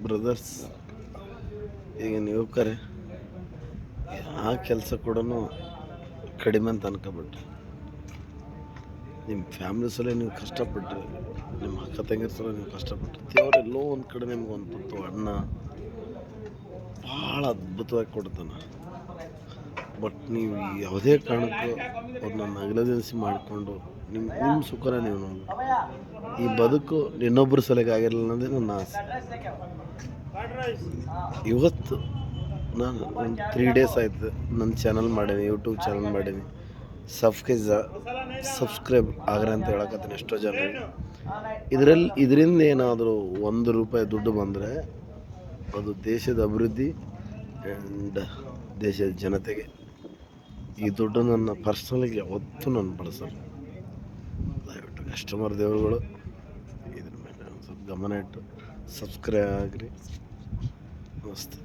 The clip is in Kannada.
ಬ್ರದರ್ಸ್, ಈಗಿನ ಯುವಕರೇ ಆ ಕೆಲಸ ಕೂಡ ಕಡಿಮೆ ಅಂತ ಅನ್ಕೊಬಿಟ್ರಿ. ನಿಮ್ಮ ಫ್ಯಾಮ್ಲಿ ಸಲ ನೀವು ಕಷ್ಟಪಟ್ಟರೆ, ನಿಮ್ಮ ಅಕ್ಕ ತಂಗಿರ ಸಲ ನೀವು ಕಷ್ಟಪಟ್ಟರೆ, ದೇವರೆಲ್ಲೋ ಒಂದು ಕಡೆ ನಿಮ್ಗೆ ಒಂದು ತುತ್ತು ಅನ್ನ ಭಾಳ ಅದ್ಭುತವಾಗಿ ಕೊಡ್ತಾನೆ. ಬಟ್ ನೀವು ಯಾವುದೇ ಕಾರಣಕ್ಕೂ ಅದನ್ನ ನಗಲದಿಸಿ ಮಾಡಿಕೊಂಡು ನಿಮ್ಮ ಸುಖನ ನೀವು ನೋಡಿ. ಈ ಬದುಕು ಇನ್ನೊಬ್ಬರ ಸಲಗೆ ಆಗಿರಲಿಲ್ಲ ಅನ್ನೋದೇ ನನ್ನ ಆಸೆ. ಇವತ್ತು ನಾನು ಒಂದು 3 ಡೇಸ್ ಆಯಿತು ನನ್ನ ಚಾನಲ್ ಮಾಡೀನಿ, ಯೂಟ್ಯೂಬ್ ಚಾನಲ್ ಮಾಡೀನಿ. ಸಬ್ಸ್ಕ್ರೈಬ್ ಆಗ್ರಿ ಅಂತ ಹೇಳಕತ್ತೀನಿ ಎಷ್ಟೋ ಜನ. ಇದರಿಂದ ಏನಾದರೂ ₹1 ದುಡ್ಡು ಬಂದರೆ ಅದು ದೇಶದ ಅಭಿವೃದ್ಧಿ ಆ್ಯಂಡ್ ದೇಶದ ಜನತೆಗೆ. ಈ ದುಡ್ಡು ನನ್ನ ಪರ್ಸ್ನಲಿಗೆ ಯಾವತ್ತೂ ನಾನು ಬಳಸಲ್ಲ. ದಯವಿಟ್ಟು ಕಸ್ಟಮರ್ ದೇವರುಗಳು ಇದ್ರ ಮೇಲೆ ಒಂದು ಸ್ವಲ್ಪ ಗಮನ ಇಟ್ಟು ಸಬ್ಸ್ಕ್ರೈಬ್ ಆಗಿರಿ. ನಮಸ್ತೆ.